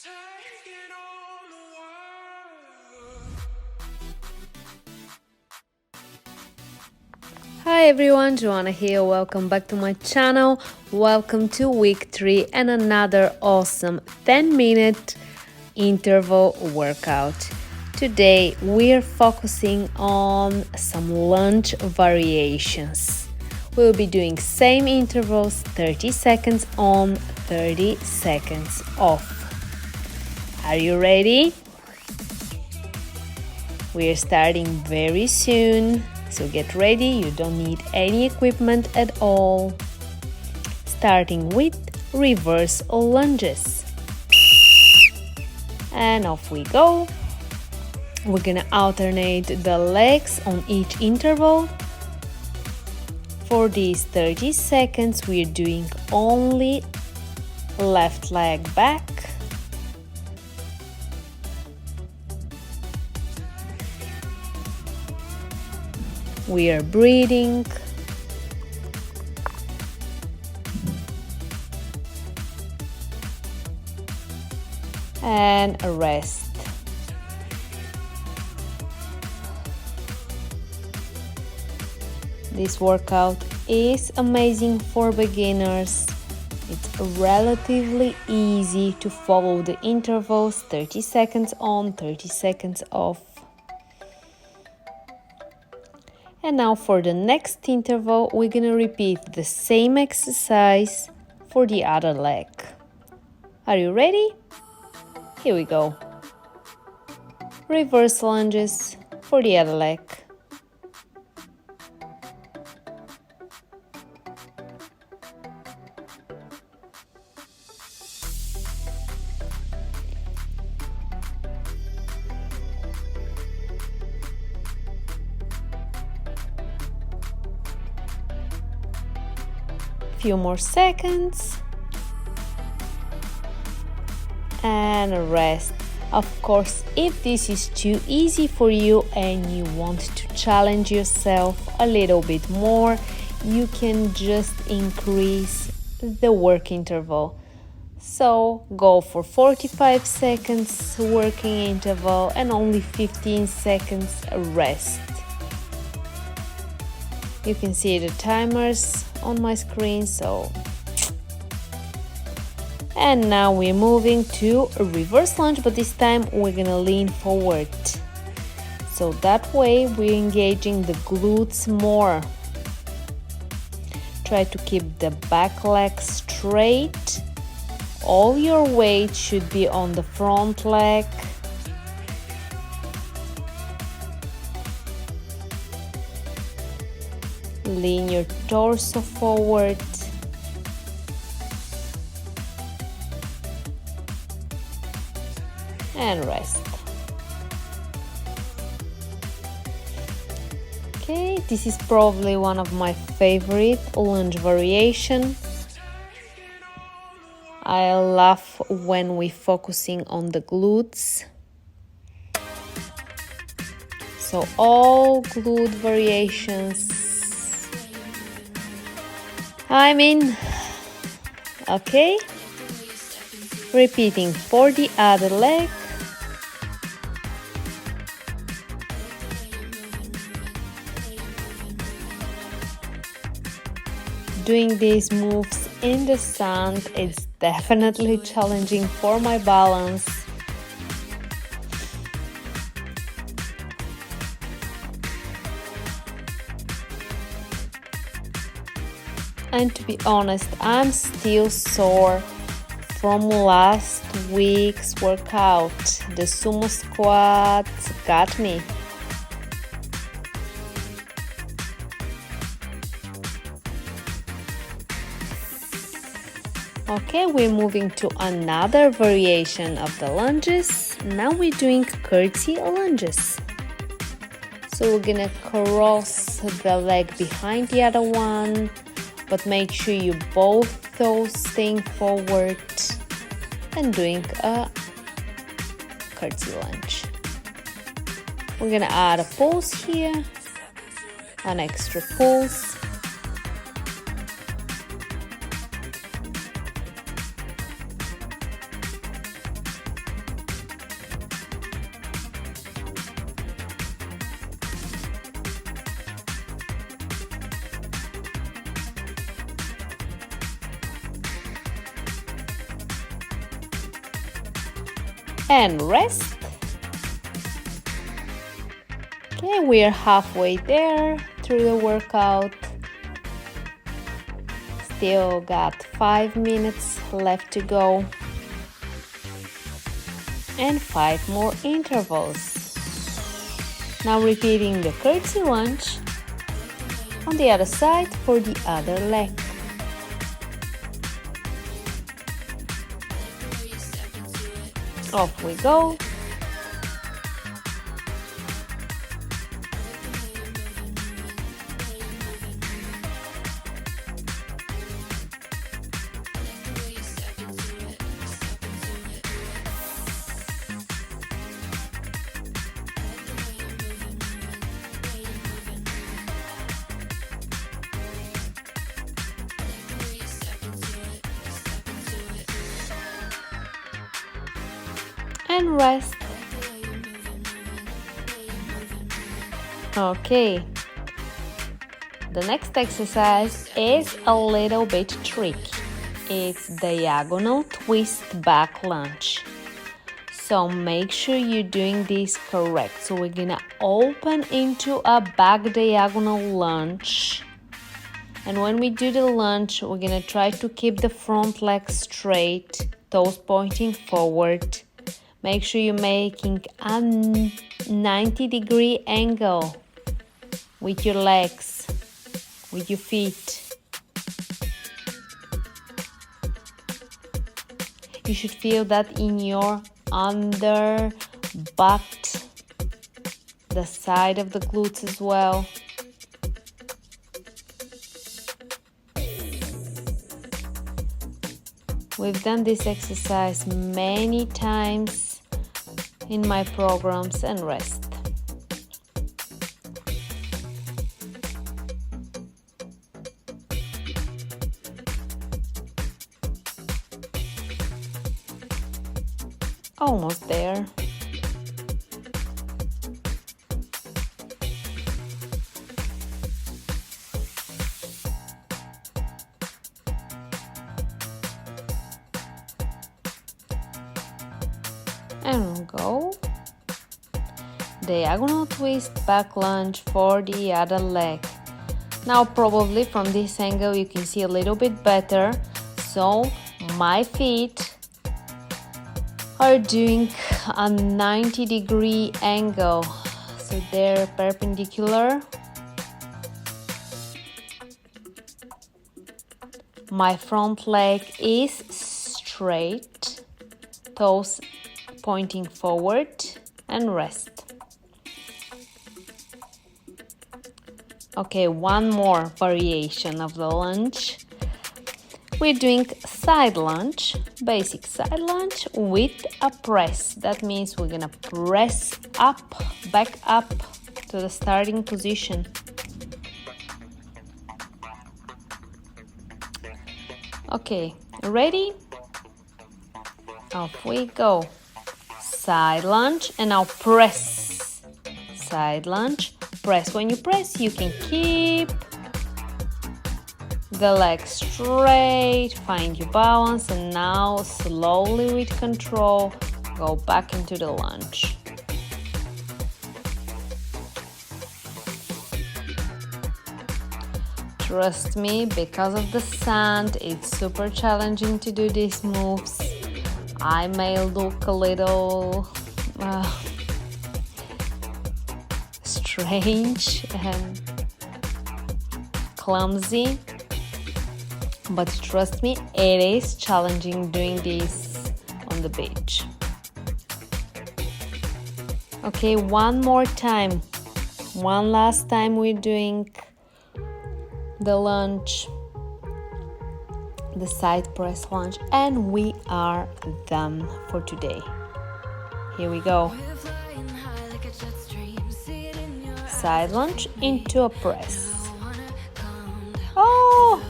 Taking on the world. Hi everyone, Joana here. Welcome back to my channel. Welcome to week 3 and another awesome 10-minute interval workout. Today we're focusing on some lunge variations. We'll be doing same intervals, 30 seconds on, 30 seconds off. Are you ready? We're starting very soon. So get ready, you don't need any equipment at all. Starting with reverse lunges. And off we go. We're gonna alternate the legs on each interval. For these 30 seconds, we're doing only left leg back. We are breathing. And a rest. This workout is amazing for beginners. It's relatively easy to follow the intervals, 30 seconds on, 30 seconds off. And now for the next interval, we're gonna repeat the same exercise for the other leg. Are you ready? Here we go. Reverse lunges for the other leg. Few more seconds and rest. Of course, if this is too easy for you and you want to challenge yourself a little bit more, you can just increase the work interval. So go for 45 seconds working interval and only 15 seconds rest. You can see the timers on my screen, and now we're moving to a reverse lunge, but this time we're gonna lean forward. So that way we're engaging the glutes more. Try to keep the back leg straight. All your weight should be on the front leg. Lean your torso forward. And rest. Okay, this is probably one of my favorite lunge variation. I love when we're focusing on the glutes. So all glute variations. Okay. Repeating for the other leg. Doing these moves in the sand is definitely challenging for my balance. And to be honest, I'm still sore from last week's workout. The sumo squat got me. Okay, we're moving to another variation of the lunges. Now we're doing curtsy lunges. So we're gonna cross the leg behind the other one, but make sure you both toes staying forward and doing a curtsy lunge. We're gonna add a pulse here, an extra pulse. and rest. Okay, we're halfway there through the workout. Still got 5 minutes left to go. And 5 more intervals. Now repeating the curtsy lunge on the other side for the other leg. Off we go. And rest. Okay, the next exercise is a little bit tricky. It's diagonal twist back lunge. So make sure you're doing this correct. So we're gonna open into a back diagonal lunge. And when we do the lunge, we're gonna try to keep the front leg straight, toes pointing forward. Make sure you're making a 90-degree angle with your legs, with your feet. You should feel that in your under butt, the side of the glutes as well. We've done this exercise many times in my programs and rest. Almost there. And go. Diagonal twist back lunge for the other leg. Now probably from this angle you can see a little bit better. So my feet are doing a 90-degree angle. So they're perpendicular. My front leg is straight, toes pointing forward, and rest. Okay, one more variation of the lunge. We're doing side lunge, basic side lunge with a press. That means we're gonna press up, back up to the starting position. Okay, ready? Off we go. Side lunge and now press. Side lunge, press. When you press, you can keep the leg straight, find your balance, and now slowly with control, go back into the lunge. Trust me, because of the sand, it's super challenging to do these moves. I may look a little strange and clumsy, but trust me, it is challenging doing this on the beach. Okay, one more time. One last time we're doing the lunge, the side press lunge, and we are done for today. Here we go. Side lunge into a press. Oh,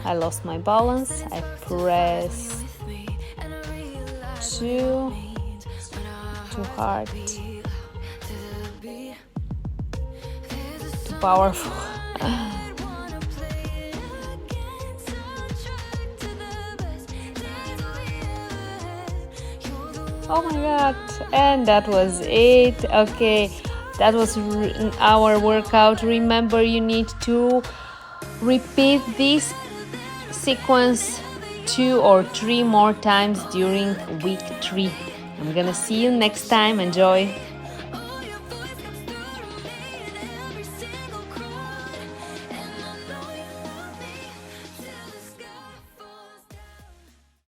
I lost my balance. I pressed too hard, too powerful. Oh my god. And that was it. Okay, that was our workout. Remember, you need to repeat this sequence 2 or 3 more times during week 3. I'm gonna see you next time. Enjoy.